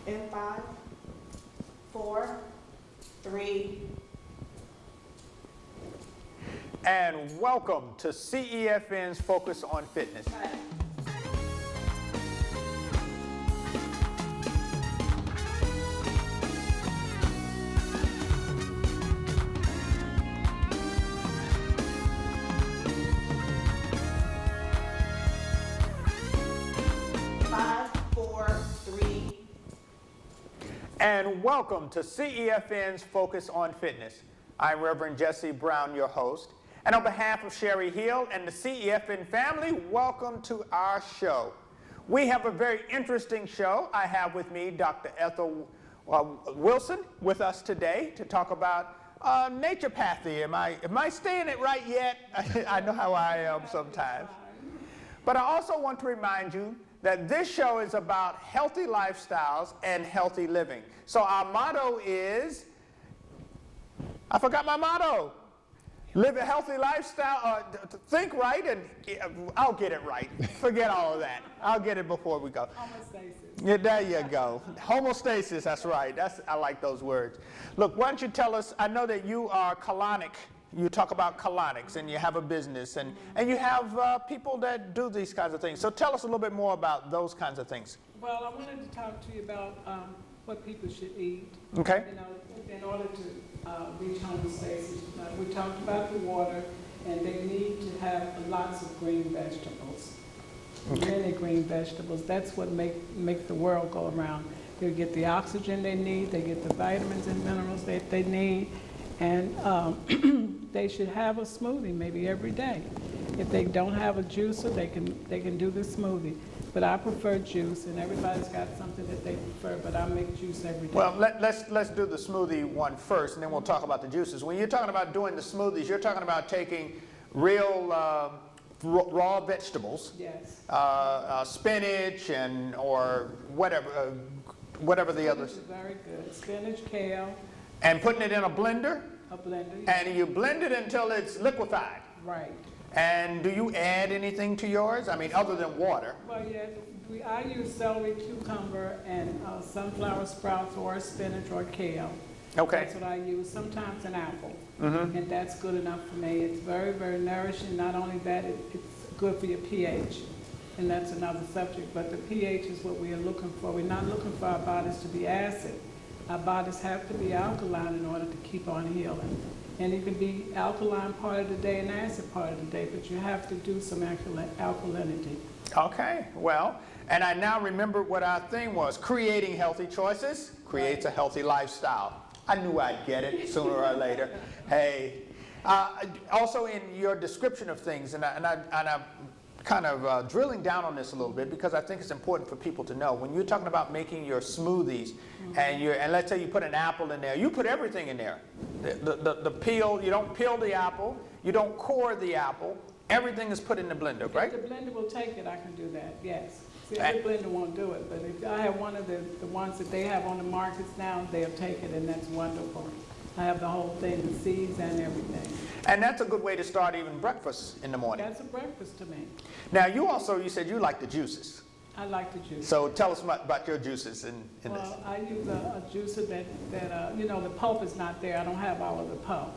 In 5, 4, 3. And welcome to CEFN's Focus on Fitness. And welcome to CEFN's Focus on Fitness. I'm Reverend Jesse Brown, your host. And on behalf of Sherry Hill and the CEFN family, welcome to our show. We have a very interesting show. I have with me Dr. Ethel Wilson with us today to talk about naturopathy. Am I saying it right yet? I know how I am sometimes. But I also want to remind you that this show is about healthy lifestyles and healthy living. So our motto is, I forgot my motto. Live a healthy lifestyle, think right, and I'll get it right. Forget all of that. I'll get it before we go. Homeostasis. Yeah, there you go. Homeostasis, that's right. I like those words. Look, why don't you tell us, I know that you are colonic. You talk about colonics, and you have a business, and you have people that do these kinds of things. So tell us a little bit more about those kinds of things. Well, I wanted to talk to you about what people should eat. Okay. You know, in order to reach homeostasis. We talked about the water, and they need to have lots of green vegetables. Okay. Many green vegetables. That's what make the world go around. They get the oxygen they need. They get the vitamins and minerals that they need. And they should have a smoothie maybe every day. If they don't have a juicer, they can do the smoothie. But I prefer juice, and everybody's got something that they prefer, but I make juice every day. Well, let's do the smoothie one first, and then we'll talk about the juices. When you're talking about doing the smoothies, you're talking about taking real raw vegetables, yes, spinach or whatever the others. Spinach is very good. Spinach, kale. And putting it in a blender? A blender, yes. And you blend it until it's liquefied? Right. And do you add anything to yours? I mean, other than water? Well, yeah, I use celery, cucumber, and sunflower sprouts or spinach or kale. Okay. That's what I use. Sometimes an apple. Mm-hmm. And that's good enough for me. It's very, very nourishing. Not only that, it's good for your pH. And that's another subject. But the pH is what we are looking for. We're not looking for our bodies to be acid. Our bodies have to be alkaline in order to keep on healing. And it can be alkaline part of the day and acid part of the day, but you have to do some alkalinity. Okay, well, and I now remember what our thing was. Creating healthy choices creates a healthy lifestyle. I knew I'd get it sooner or later. Hey, also in your description of things, and I'm kind of drilling down on this a little bit because I think it's important for people to know. When you're talking about making your smoothies, and let's say you put an apple in there, you put everything in there. The peel, you don't peel the apple, you don't core the apple, everything is put in the blender, right? If the blender will take it, I can do that, yes. See, the blender won't do it, but if I have one of the ones that they have on the markets now, they'll take it, and that's wonderful. I have the whole thing, the seeds and everything. And that's a good way to start even breakfast in the morning. That's a breakfast to me. Now, you said you like the juices. I like the juice. So tell us about your juices in this. Well, I use a juicer that you know, the pulp is not there. I don't have all of the pulp.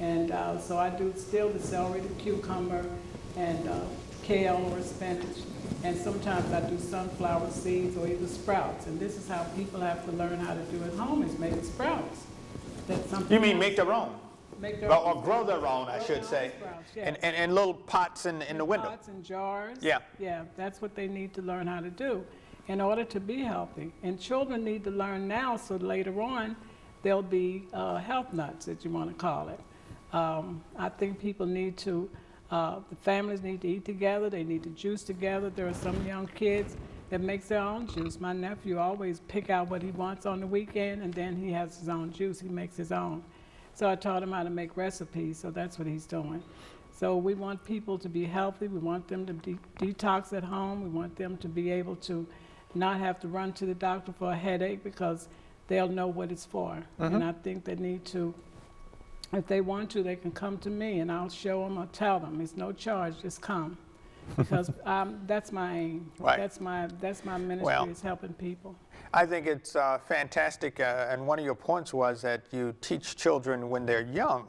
And so I do still the celery, the cucumber, and kale or spinach. And sometimes I do sunflower seeds or even sprouts. And this is how people have to learn how to do at home, is make sprouts. That's something You mean else. make their own? Make their Or own grow their own, I should say. sprouts, yes. And little pots in the window. Pots and jars. Yeah. Yeah, that's what they need to learn how to do in order to be healthy. And children need to learn now so later on there'll be health nuts, that you want to call it. I think people need to, the families need to eat together. They need to juice together. There are some young kids that makes their own juice. My nephew always pick out what he wants on the weekend, and then he has his own juice. He makes his own. So I taught him how to make recipes, so that's what he's doing. So we want people to be healthy. We want them to detox at home. We want them to be able to not have to run to the doctor for a headache because they'll know what it's for. And I think they need to, if they want to, they can come to me and I'll show them or tell them. It's no charge, just come. because that's my aim. Right. That's my ministry, Well, is helping people. I think it's fantastic, and one of your points was that you teach children when they're young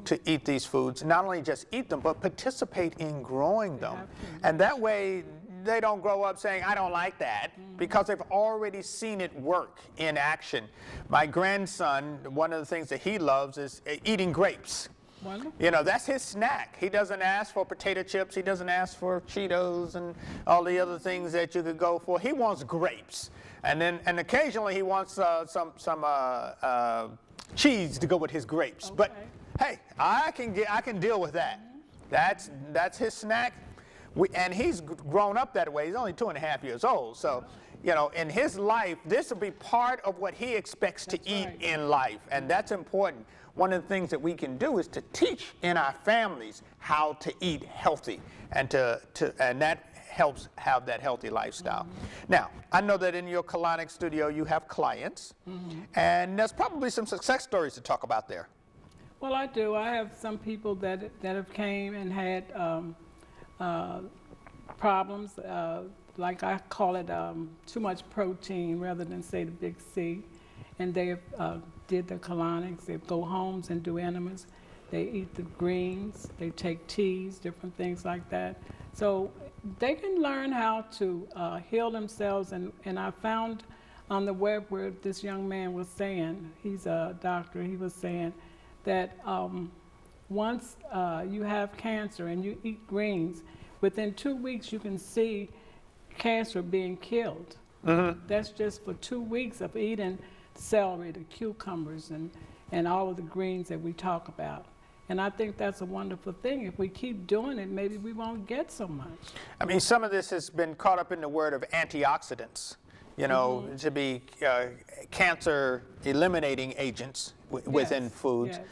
to eat these foods, not only just eat them, but participate in growing them. have to. And that way, they don't grow up saying, I don't like that, because they've already seen it work in action. My grandson, one of the things that he loves is eating grapes. Wonderful. You know, that's his snack. He doesn't ask for potato chips. He doesn't ask for Cheetos and all the other things that you could go for. He wants grapes. And occasionally he wants some cheese to go with his grapes. But hey, I can deal with that. That's his snack. And he's grown up that way. He's only 2.5 years old. So, you know, in his life, this will be part of what he expects to eat right. in life. And that's important. One of the things that we can do is to teach in our families how to eat healthy, and and that helps have that healthy lifestyle. Now, I know that in your colonic studio you have clients, and there's probably some success stories to talk about there. Well, I do. I have some people that have came and had problems, like I call it too much protein rather than say the big C. And they did their colonics. They go homes and do enemas. They eat the greens. They take teas, different things like that. So they can learn how to heal themselves. And I found on the web where this young man was saying, he's a doctor, he was saying that once you have cancer and you eat greens, within 2 weeks you can see cancer being killed. That's just for 2 weeks of eating celery, the cucumbers, and all of the greens that we talk about. And I think that's a wonderful thing. If we keep doing it, maybe we won't get so much. I mean, some of this has been caught up in the word of antioxidants, you know, to be cancer eliminating agents within Yes, foods. yes.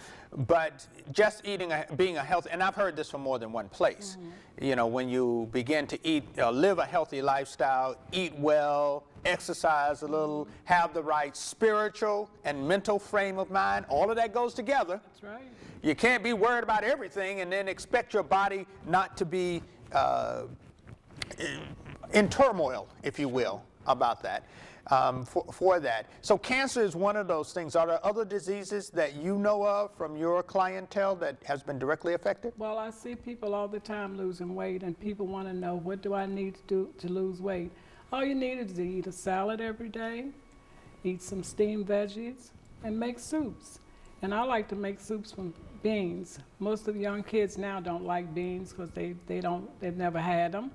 But just being a healthy, and I've heard this from more than one place, you know, when you begin to eat, live a healthy lifestyle, eat well, exercise a little, have the right spiritual and mental frame of mind, all of that goes together. That's right. You can't be worried about everything and then expect your body not to be in turmoil, if you will, about that. For that. So cancer is one of those things. Are there other diseases that you know of from your clientele that has been directly affected? Well, I see people all the time losing weight, and people want to know, what do I need to do to lose weight? All you need is to eat a salad every day, eat some steamed veggies, and make soups. And I like to make soups from beans. Most of the young kids now don't like beans because they've never had them.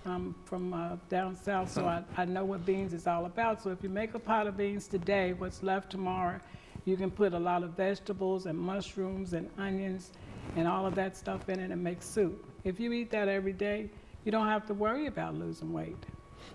I'm from down south, so I know what beans is all about. So if you make a pot of beans today, what's left tomorrow, you can put a lot of vegetables and mushrooms and onions and all of that stuff in it and make soup. If you eat that every day, you don't have to worry about losing weight.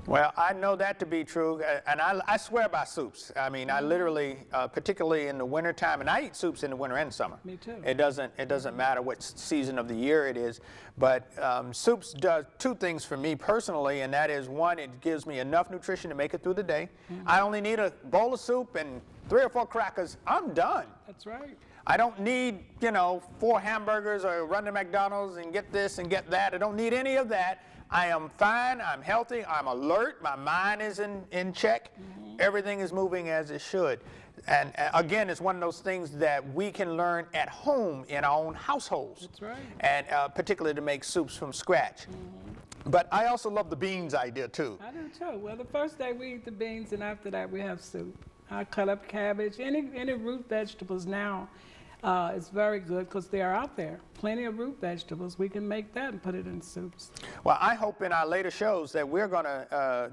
Well, I know that to be true, and I swear by soups. I mean, I literally, particularly in the wintertime, and I eat soups in the winter and summer. Me too. It doesn't matter what season of the year it is, but soups does two things for me personally, and that is, one, it gives me enough nutrition to make it through the day. I only need a bowl of soup and 3 or 4 crackers. I'm done. That's right. I don't need, 4 hamburgers or run to McDonald's and get this and get that. I don't need any of that. I am fine, I'm healthy, I'm alert, my mind is in check, everything is moving as it should. And again, it's one of those things that we can learn at home in our own households. That's right. And particularly to make soups from scratch. But I also love the beans idea too. I do too. Well, the first day we eat the beans, and after that we have soup. I cut up cabbage, any root vegetables now. It's very good because they are out there. Plenty of root vegetables. We can make that and put it in soups. Well, I hope in our later shows that we're going to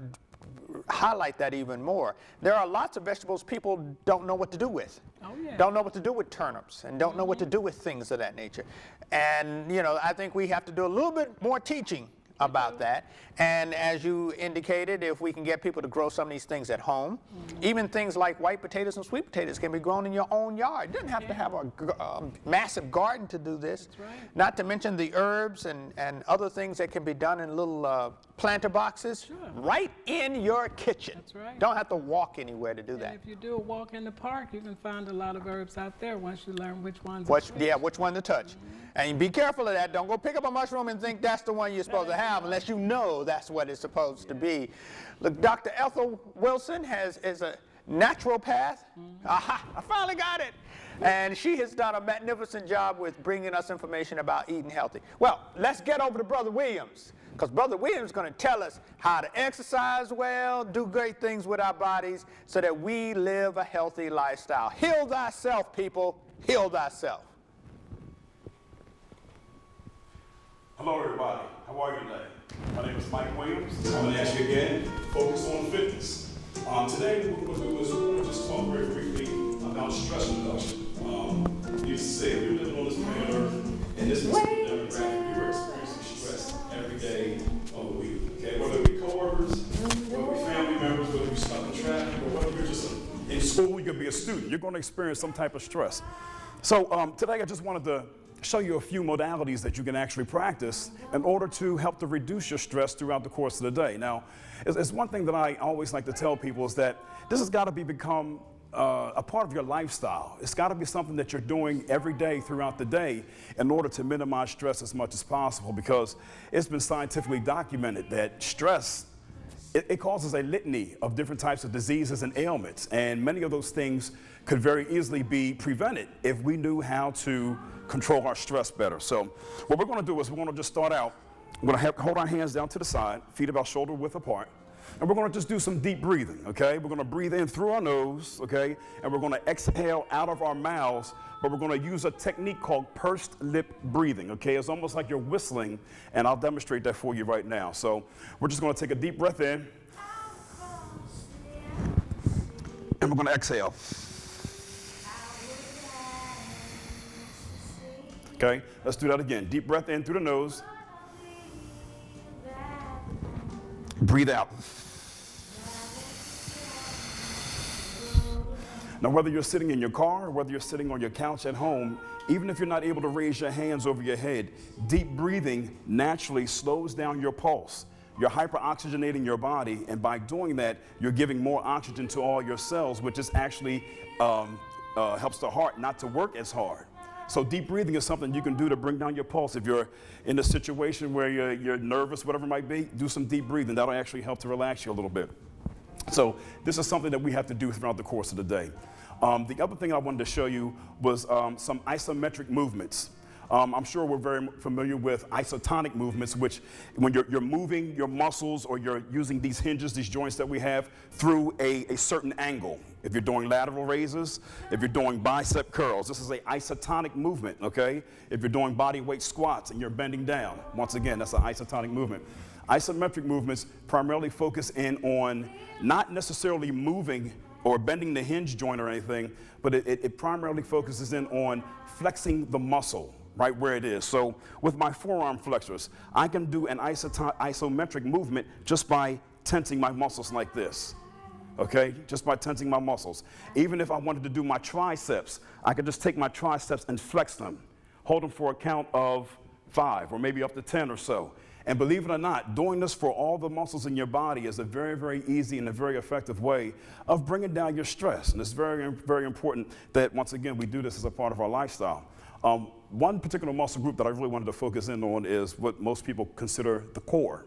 highlight that even more. There are lots of vegetables people don't know what to do with. Oh, yeah. Don't know what to do with turnips and don't know what to do with things of that nature. And, I think we have to do a little bit more teaching about that. And as you indicated, if we can get people to grow some of these things at home, even things like white potatoes and sweet potatoes can be grown in your own yard. You don't have to have a massive garden to do this. That's right. Not to mention the herbs and other things that can be done in little planter boxes right in your kitchen. That's right. Don't have to walk anywhere to do And that. if you do a walk in the park, you can find a lot of herbs out there once you learn which ones. Which one to touch. And be careful of that. Don't go pick up a mushroom and think that's the one you're supposed to have unless you know that's what it's supposed to be. Look, Dr. Ethel Wilson is a naturopath. Aha, I finally got it. And she has done a magnificent job with bringing us information about eating healthy. Well, let's get over to Brother Williams, because Brother Williams is going to tell us how to exercise well, do great things with our bodies so that we live a healthy lifestyle. Heal thyself, people. Heal thyself. Hello, everybody. How are you today? My name is Mike Williams. I'm going to ask you again, focus on fitness. Today, what we're going to do is we're going to just talk very briefly about stress reduction. Needless to say, if you're living on this planet Earth, in this particular demographic, you're experiencing stress every day of the week. Okay, whether it be coworkers, whether it be family members, whether you're stuck in traffic, or whether you're just in school, you could be a student. You're going to experience some type of stress. So today, I just wanted to show you a few modalities that you can actually practice in order to help to reduce your stress throughout the course of the day. Now, it's one thing that I always like to tell people is that this has got to become a part of your lifestyle. It's got to be something that you're doing every day throughout the day in order to minimize stress as much as possible, because it's been scientifically documented that stress, it causes a litany of different types of diseases and ailments, and many of those things could very easily be prevented if we knew how to control our stress better. So what we're going to do is we're going to just start out. We're going to hold our hands down to the side, feet about shoulder width apart, and we're going to just do some deep breathing, okay? We're going to breathe in through our nose, okay? And we're going to exhale out of our mouths, but we're going to use a technique called pursed lip breathing, okay? It's almost like you're whistling, and I'll demonstrate that for you right now. So we're just going to take a deep breath in, and we're going to exhale. Okay, let's do that again. Deep breath in through the nose. Breathe out. Now, whether you're sitting in your car or whether you're sitting on your couch at home, even if you're not able to raise your hands over your head, deep breathing naturally slows down your pulse. You're hyperoxygenating your body, and by doing that, you're giving more oxygen to all your cells, which is actually helps the heart not to work as hard. So deep breathing is something you can do to bring down your pulse. If you're in a situation where you're nervous, whatever it might be, do some deep breathing. That'll actually help to relax you a little bit. So this is something that we have to do throughout the course of the day. The other thing I wanted to show you was some isometric movements. I'm sure we're very familiar with isotonic movements, which when you're moving your muscles or you're using these hinges, these joints that we have, through a certain angle. If you're doing lateral raises, if you're doing bicep curls, this is an isotonic movement, okay? If you're doing body weight squats and you're bending down, once again, that's an isotonic movement. Isometric movements primarily focus in on not necessarily moving or bending the hinge joint or anything, but it primarily focuses in on flexing the muscle right where it is. So with my forearm flexors, I can do an isometric movement just by tensing my muscles like this. Okay, just by tensing my muscles. Even if I wanted to do my triceps, I could just take my triceps and flex them, hold them for a count of 5 or maybe up to 10 or so. And believe it or not, doing this for all the muscles in your body is a very, very easy and a very effective way of bringing down your stress. And it's very, very important that, once again, we do this as a part of our lifestyle. One particular muscle group that I really wanted to focus in on is what most people consider the core.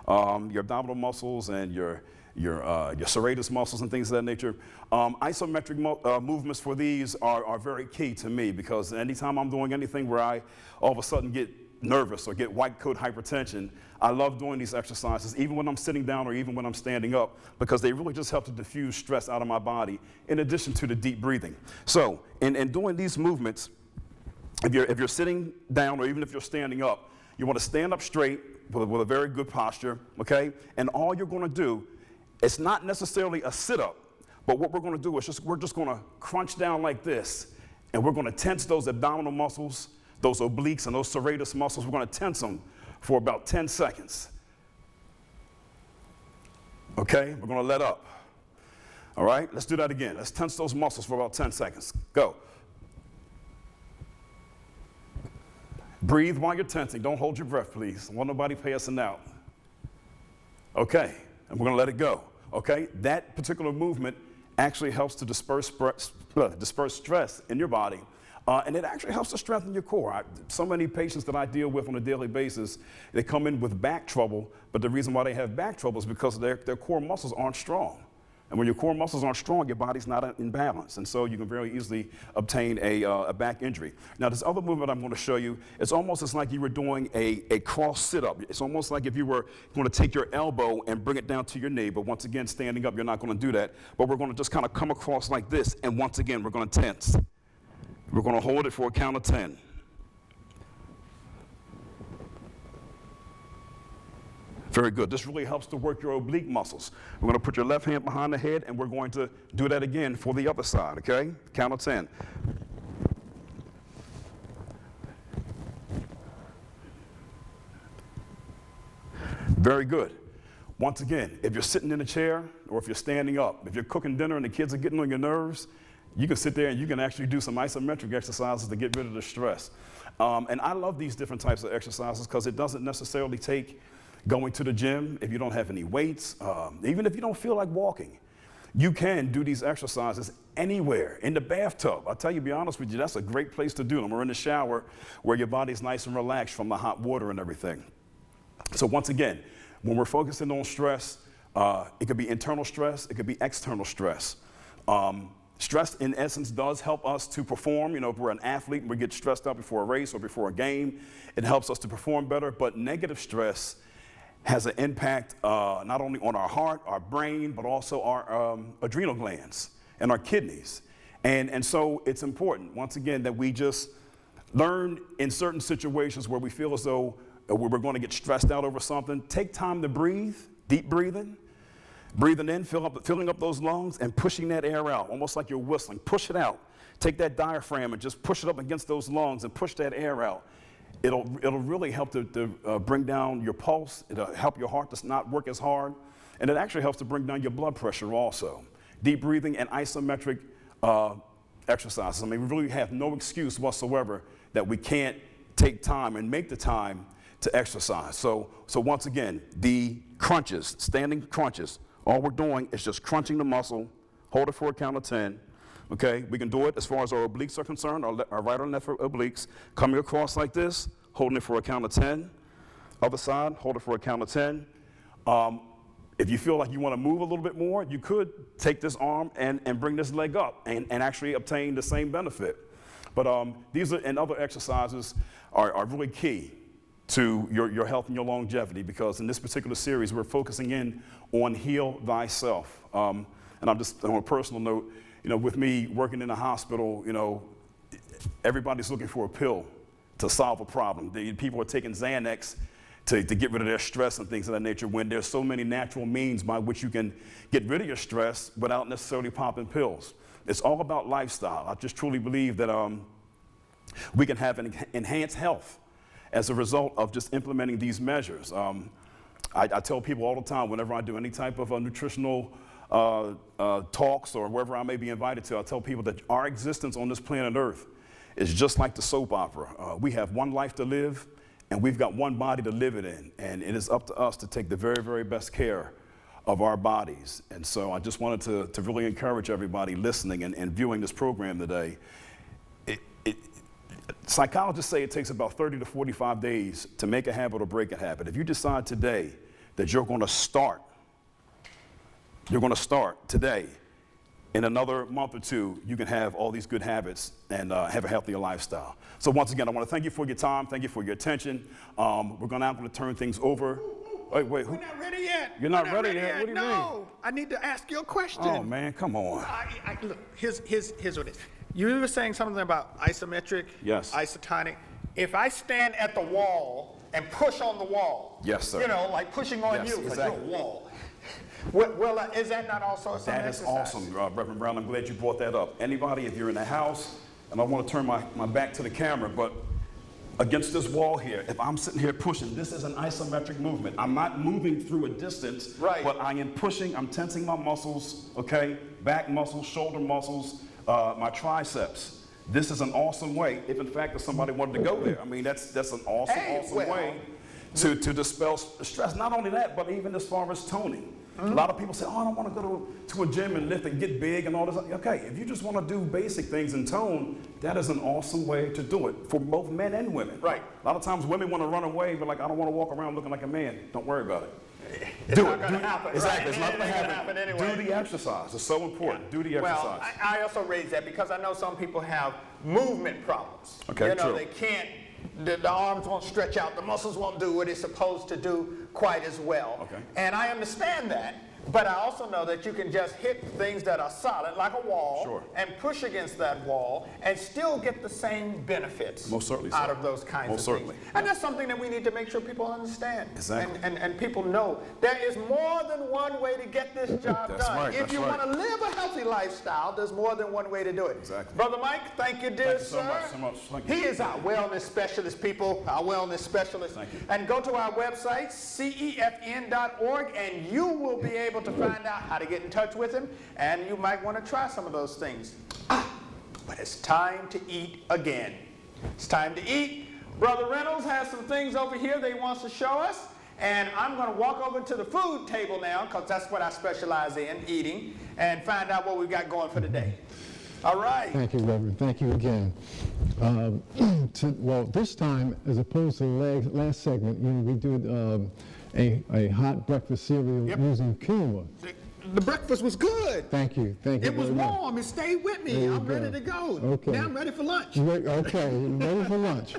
Your abdominal muscles and your serratus muscles and things of that nature. Isometric movements for these are very key to me, because anytime I'm doing anything where I all of a sudden get nervous or get white coat hypertension, I love doing these exercises, even when I'm sitting down or even when I'm standing up, because they really just help to diffuse stress out of my body, in addition to the deep breathing. So in doing these movements, if you're sitting down or even if you're standing up, you want to stand up straight with a very good posture, okay? And all you're going to do, it's not necessarily a sit-up, but what we're going to do is we're just going to crunch down like this, and we're going to tense those abdominal muscles, those obliques and those serratus muscles. We're going to tense them for about 10 seconds. Okay, we're going to let up. All right, let's do that again. Let's tense those muscles for about 10 seconds. Go. Breathe while you're tensing. Don't hold your breath, please. Don't want nobody passing out. Okay, and we're going to let it go. Okay, that particular movement actually helps to disperse stress in your body. And it actually helps to strengthen your core. So many patients that I deal with on a daily basis, they come in with back trouble, but the reason why they have back trouble is because their core muscles aren't strong. And when your core muscles aren't strong, your body's not in balance. And so you can very easily obtain a back injury. Now, this other movement I'm going to show you, it's almost as like you were doing a cross sit-up. It's almost like if you were going to take your elbow and bring it down to your knee. But once again, standing up, you're not going to do that. But we're going to just kind of come across like this. And once again, we're going to tense. We're going to hold it for a count of 10. Very good. This really helps to work your oblique muscles. We're going to put your left hand behind the head, and we're going to do that again for the other side, okay? Count of 10. Very good. Once again, if you're sitting in a chair or if you're standing up, if you're cooking dinner and the kids are getting on your nerves, you can sit there and you can actually do some isometric exercises to get rid of the stress. And I love these different types of exercises because it doesn't necessarily take going to the gym if you don't have any weights, even if you don't feel like walking. You can do these exercises anywhere, in the bathtub. I'll tell you, to be honest with you, that's a great place to do them, or in the shower where your body's nice and relaxed from the hot water and everything. So once again, when we're focusing on stress, it could be internal stress, it could be external stress. Stress, in essence, does help us to perform. You know, if we're an athlete and we get stressed out before a race or before a game, it helps us to perform better. But negative stress has an impact not only on our heart, our brain, but also our adrenal glands and our kidneys. And so it's important, once again, that we just learn in certain situations where we feel as though we're going to get stressed out over something, take time to breathe, deep breathing. Breathing in, filling up those lungs and pushing that air out, almost like you're whistling. Push it out. Take that diaphragm and just push it up against those lungs and push that air out. It'll really help to bring down your pulse. It'll help your heart to not work as hard. And it actually helps to bring down your blood pressure also. Deep breathing and isometric exercises. I mean, we really have no excuse whatsoever that we can't take time and make the time to exercise. So once again, the crunches, standing crunches, all we're doing is just crunching the muscle, hold it for a count of 10, okay? We can do it as far as our obliques are concerned, our right or left obliques, coming across like this, holding it for a count of 10. Other side, hold it for a count of 10. If you feel like you want to move a little bit more, you could take this arm and bring this leg up and actually obtain the same benefit. But these and other exercises are really key to your health and your longevity, because in this particular series, we're focusing in on heal thyself. And I'm just on a personal note, you know, with me working in a hospital, you know, everybody's looking for a pill to solve a problem. People are taking Xanax to get rid of their stress and things of that nature, when there's so many natural means by which you can get rid of your stress without necessarily popping pills. It's all about lifestyle. I just truly believe that we can have an enhanced health as a result of just implementing these measures. I tell people all the time, whenever I do any type of nutritional talks or wherever I may be invited to, I tell people that our existence on this planet Earth is just like the soap opera. We have one life to live, and we've got one body to live it in, and it is up to us to take the very, very best care of our bodies. And so I just wanted to really encourage everybody listening and viewing this program today. Psychologists say it takes about 30 to 45 days to make a habit or break a habit. If you decide today that you're going to start today, in another month or two, you can have all these good habits and have a healthier lifestyle. So once again, I want to thank you for your time. Thank you for your attention. We're now going to turn things over. Wait, We're not ready yet. You're not ready yet? What do you mean? No, I need to ask you a question. Oh, man, come on. Look, here's what it is. You were saying something about isometric, Yes. isotonic. If I stand at the wall and push on the wall, Yes, sir. You know, like pushing on Yes, you, because exactly. you're a wall. Well, is that not also some That is exercise? awesome, Reverend Brown. I'm glad you brought that up. Anybody, if you're in the house, and I want to turn my back to the camera, but against this wall here, if I'm sitting here pushing, this is an isometric movement. I'm not moving through a distance, Right. But I am pushing, I'm tensing my muscles, okay? Back muscles, shoulder muscles, my triceps. This is an awesome way, if in fact if somebody wanted to go there. I mean, that's an awesome Hey, well, way to dispel stress. Not only that, but even as far as toning. A lot of people say, oh, I don't want to go to a gym and lift and get big and all this. Okay, if you just want to do basic things and tone, that is an awesome way to do it for both men and women. Right. A lot of times women want to run away, but like, I don't want to walk around looking like a man. Don't worry about it. It's not going to happen. Exactly, right? it's not going to happen. Anyway. Do the exercise. It's so important. Do the exercise. Well, I also raise that because I know some people have movement problems. Okay, you know, true. they can't, the arms won't stretch out, the muscles won't do what it's supposed to do quite as well. Okay. And I understand that. But I also know that you can just hit things that are solid, like a wall, Sure. and push against that wall, and still get the same benefits Most certainly, out sir. of those kinds Most of certainly. things. And that's something that we need to make sure people understand. Exactly. And people know there is more than one way to get this job That's done. right, If that's you right. want to live a healthy lifestyle, there's more than one way to do it. Exactly. Brother Mike, thank you, dear Thank you so sir. much, so much. Thank you. He is our wellness specialist, people, our wellness specialist. Thank you. And go to our website, cefn.org, and you will be able to find out how to get in touch with him, and you might want to try some of those things. But it's time to eat again. It's time to eat. Brother Reynolds has some things over here that he wants to show us, and I'm going to walk over to the food table now, because that's what I specialize in, eating, and find out what we've got going for the day. All right. Thank you, Reverend. Thank you again. Well, this time, as opposed to the last segment, we did a hot breakfast cereal Yep. using quinoa. The breakfast was good. Thank you. Thank you. It was very much. warm. It stayed with me. There you I'm go. ready to go. Okay. Now I'm ready for lunch. Okay, ready for lunch.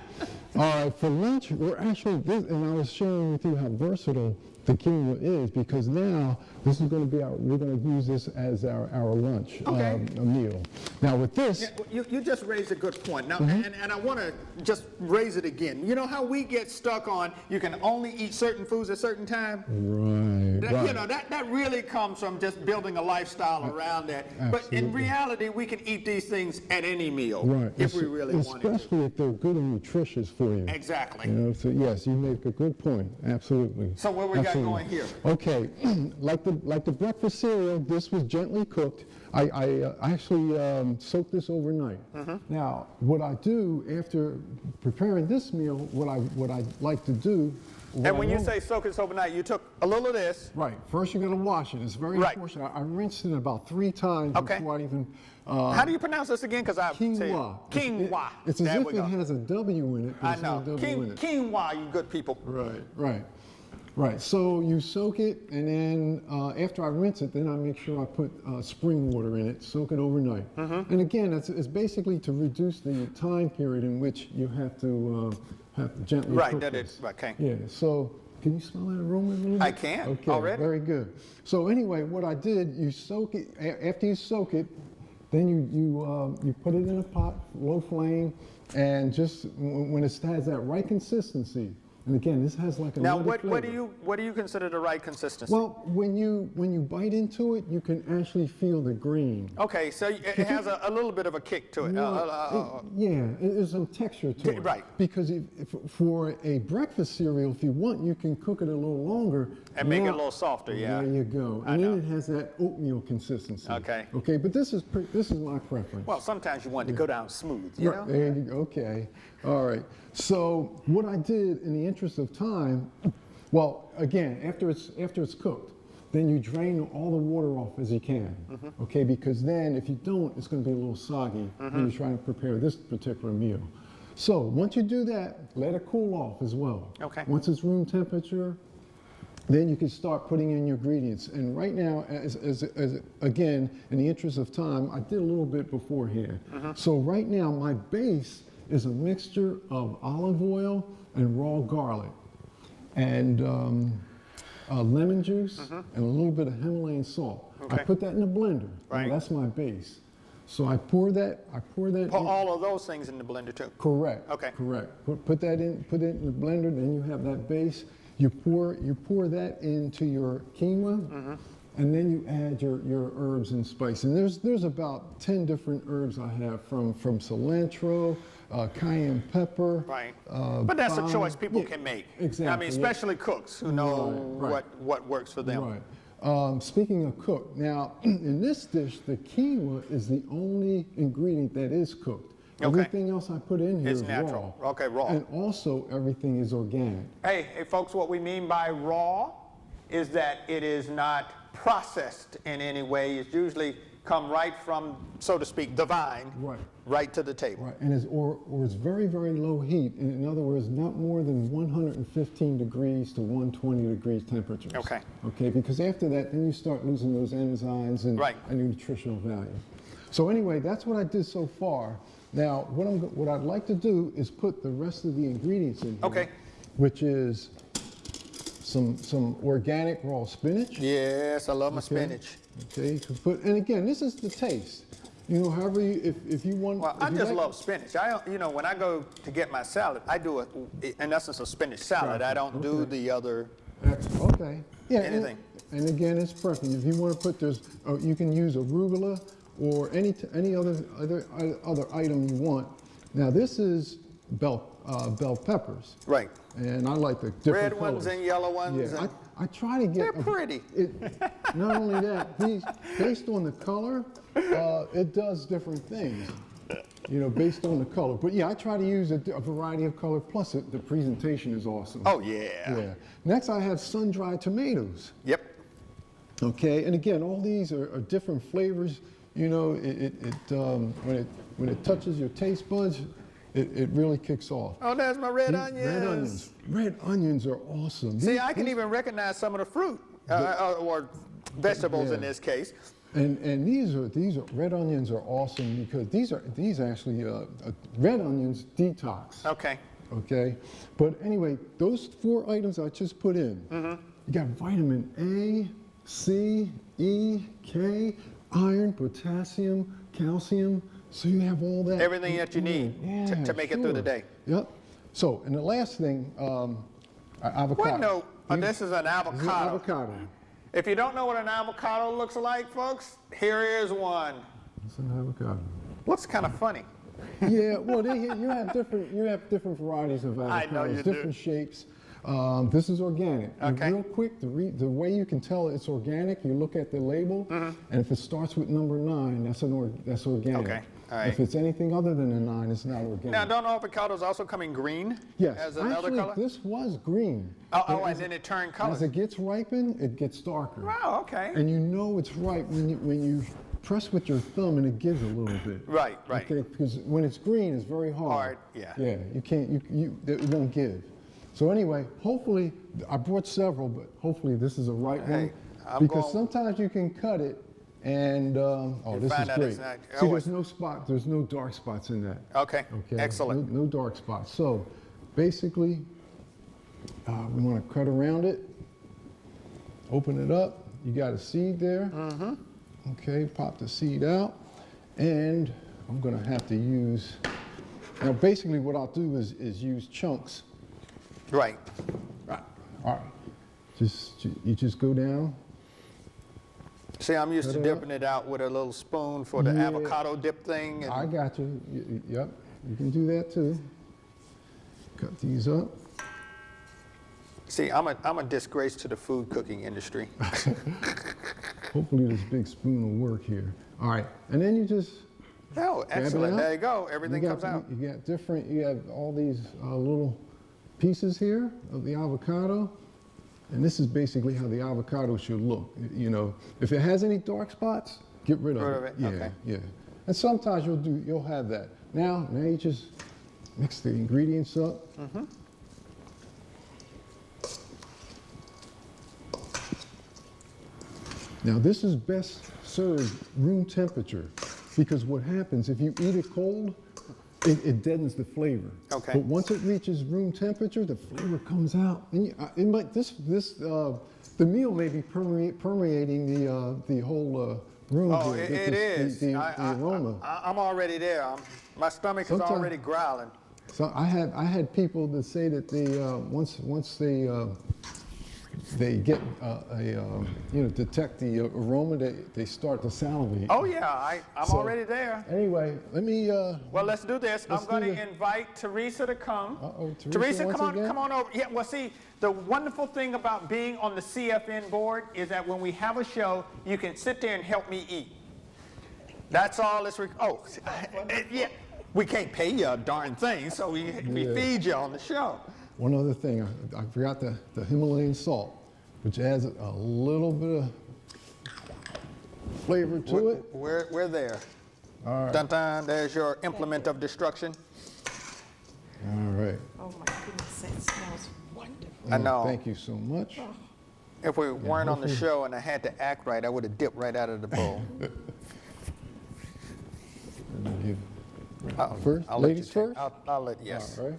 All right, for lunch, we're actually, and I was sharing with you how versatile the quinoa is, because now this is going to be we're going to use this as our lunch Okay. meal. Now with this, Yeah, you just raised a good point. Now, Mm-hmm. and I want to just raise it again. You know how we get stuck on you can only eat certain foods at a certain time? right. You know, that really comes from just building a lifestyle around that. But in Absolutely. reality, we can eat these things at any meal Right. if we really wanted to. Especially if they're good and nutritious for you. Exactly. You know, so yes, you make a good point. Absolutely. So what we got Absolutely. going here? Okay, like the breakfast cereal, this was gently cooked. I actually soaked this overnight. Mm-hmm. Now, what I do after preparing this meal, what I like to do. And when you say soak this overnight, you took a little of this. Right. First, you're going to wash it. It's very Right. important. I rinsed it about 3 times Okay. before I even. How do you pronounce this again? Because I've said Quinoa. quinoa. It's as There if we it go. has a W in it. But I it's not know. a W in it. Quinoa, you good people. Right. So you soak it, and then after I rinse it, then I make sure I put spring water in it, soak it overnight. Mm-hmm. And again, it's basically to reduce the time period in which you have to gently Right, cook that this. is, okay. Yeah, so can you smell that aroma a little bit? I can, Okay, already. very good. So anyway, what I did, you soak it, after you soak it, then you put it in a pot, low flame, and just when it has that right consistency, and again, this has like a Now, nutty what flavor. do you consider the right consistency? Well, when you bite into it, you can actually feel the grain. Okay, so it has a little bit of a kick to it. There's some texture to it. Right. Because for a breakfast cereal, if you want, you can cook it a little longer. And make it a Now- little softer, yeah. There you go. I And know. then it has that oatmeal consistency. Okay. Okay, but this is my preference. Well, sometimes you want it to go down smooth, you know? Right, there you go. Okay. All right. So what I did in the interest of time, well, again, after it's cooked, then you drain all the water off as you can. Mm-hmm. Okay, because then if you don't, it's going to be a little soggy when you're trying to prepare this particular meal. So once you do that, let it cool off as well. Okay. Once it's room temperature, then you can start putting in your ingredients. And right now, as again, in the interest of time, I did a little bit beforehand. So right now, my base is a mixture of olive oil and raw garlic, and lemon juice, and a little bit of Himalayan salt. I Okay. put that in a blender. Now, Right. that's my base. So I pour that. Put in. all of those things in the blender too. Correct. Okay. Correct. Put that in. Put it in the blender. Then you have that base. You pour that into your quinoa, and then you add your herbs and spice. And there's about 10 different herbs I have from cilantro, cayenne pepper. Right. But that's a thyme. choice people Yeah, can make. Exactly. I mean, yeah. especially cooks who know Right. what works for them. Right. Speaking of cooked, now in this dish, the quinoa is the only ingredient that is cooked. Okay. Everything else I put in here It's is natural. raw. Okay, raw. And also everything is organic. Hey, folks, what we mean by raw is that it is not processed in any way. It's usually come right from, so to speak, the vine, right to the table. Right, and it's very, very low heat. In other words, not more than 115 degrees to 120 degrees temperatures. Okay. Okay, because after that, then you start losing those enzymes and nutritional value. So anyway, that's what I did so far. Now, what I'd like to do is put the rest of the ingredients in here. Okay. Which is some organic raw spinach. Yes, I love my spinach. Okay, you can put, and again, this is the taste. You know, however, if you want. Well, I just love spinach. You know, when I go to get my salad, I do in essence, a spinach salad. I don't do the other. Okay. Yeah. Anything. And again, it's preference. If you want to put you can use arugula or any other item you want. Now, this is bell peppers. Right. And I like the different red ones and yellow ones. Yeah, I try to get. They're pretty. Not only that, based on the color, it does different things. You know, based on the color. But yeah, I try to use a variety of color. Plus, the presentation is awesome. Oh yeah. Yeah. Next, I have sun-dried tomatoes. Yep. Okay, and again, all these are different flavors. You know, when it touches your taste buds, it really kicks off. Oh, there's my red onions. Red onions. Red onions are awesome. See, I can even recognize some of the fruit or vegetables in this case. And these red onions are awesome because these actually red onions detox. Okay. Okay, but anyway, those 4 items I just put in. You got vitamin A, C, E, K, iron, potassium, calcium. So you have all that. Everything that you need to make it through the day. Yep. So, and the last thing, avocado. What? No, this is an avocado. This is avocado. If you don't know what an avocado looks like, folks, here is one. It's an avocado. Looks kind of funny. Yeah, well, you have different varieties of avocados. I know you do. Different shapes. This is organic. Okay. And real quick, the way you can tell it's organic, you look at the label, and if it starts with number 9, that's organic. Okay. All right. If it's anything other than a 9, it's not organic. Now, don't avocados also come in green? Yes. As another Actually, color? this was green. Oh, and then it turned color. As it gets ripened, it gets darker. Wow, okay. And you know it's ripe when you press with your thumb and it gives a little bit. Right. Okay, because when it's green, it's very hard. Hard, yeah. Yeah, you can't, it won't give. So anyway, hopefully, I brought several, but hopefully this is a right one. Because sometimes you can cut it and, this is great. See, there's no dark spots in that. Okay, excellent. No dark spots. So basically, we want to cut around it, open it up. You got a seed there. Okay, pop the seed out. And I'm going to have to use, now basically what I'll do is use chunks. Right. Right. All right. You just go down. See, I'm used to dipping it out with a little spoon for the avocado dip thing. I got you. Yep. You can do that too. Cut these up. See, I'm a disgrace to the food cooking industry. Hopefully this big spoon will work here. All right. And then you just Oh, excellent. There you go. Everything comes out. You have all these little pieces here of the avocado. And this is basically how the avocado should look. You know, if it has any dark spots, get rid of it. Yeah, okay. Yeah. And sometimes you'll have that. Now you just mix the ingredients up. Now this is best served room temperature because what happens if you eat it cold, it deadens the flavor. Okay. But once it reaches room temperature, the flavor comes out. And the meal may be permeating the whole room. Oh, it is. The aroma. I'm already there. My stomach is already growling. So I had people that say that once they get detect the aroma, they start to salivate. Oh yeah, I'm already there. Anyway, let me. Well, let's do this. I'm going to invite Teresa to come. Teresa, come on over. Yeah. Well, see, the wonderful thing about being on the CFN board is that when we have a show, you can sit there and help me eat. That's all. Yeah. We can't pay you a darn thing, so we Yeah. feed you on the show. One other thing, I forgot the Himalayan salt, which adds a little bit of flavor to it. We're there. All right. Dun dun, there's your implement of destruction. All right. Oh my goodness, that smells wonderful. I know. Thank you so much. If we weren't on the hopefully- show and I had to act right, I would have dipped right out of the bowl. And then you- First, I'll let you ladies take- first? I'll let, yes. All right.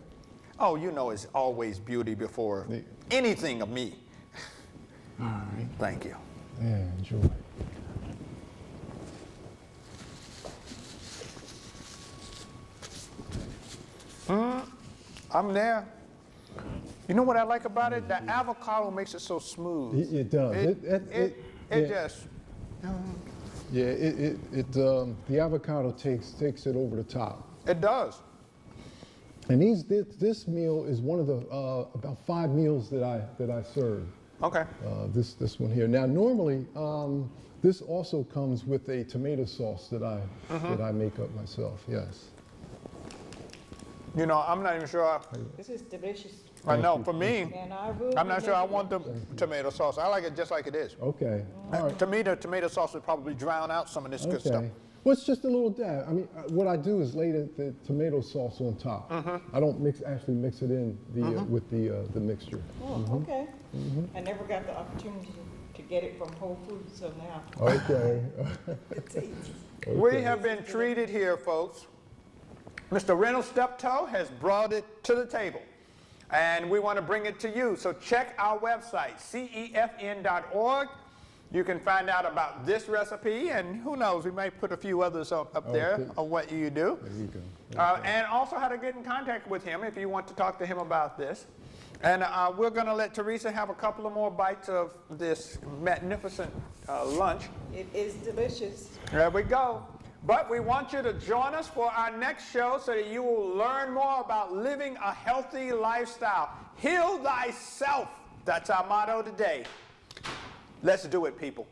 Oh, you know it's always beauty before anything of me. All right. Thank you. Yeah, enjoy. I'm there. You know what I like about it? The avocado makes it so smooth. It does. It yeah. just, Yeah, the avocado takes it over the top. it does. And this meal is one of the about 5 meals that I serve. Okay. This one here. Now normally this also comes with a tomato sauce that I make up myself. Yes. You know, I'm not even sure. This is delicious. I know, for me, And I will. I'm be not sure I making want the tomato sauce. I like it just like it is. Okay. All right. To me, the tomato sauce would probably drown out some of this good stuff. Okay. Well, it's just a little dab. I mean, what I do is lay the tomato sauce on top. I don't actually mix it in with the mixture. Oh, okay. I never got the opportunity to get it from Whole Foods, so now Okay. it's easy. We have been treated here, folks. Mr. Reynolds Steptoe has brought it to the table, and we want to bring it to you. So check our website, cefn.org. You can find out about this recipe, and who knows, we might put a few others up there Okay. on what you do. There you go. And also how to get in contact with him if you want to talk to him about this. And we're going to let Teresa have a couple of more bites of this magnificent lunch. It is delicious. There we go. But we want you to join us for our next show so that you will learn more about living a healthy lifestyle. Heal thyself. That's our motto today. Let's do it, people.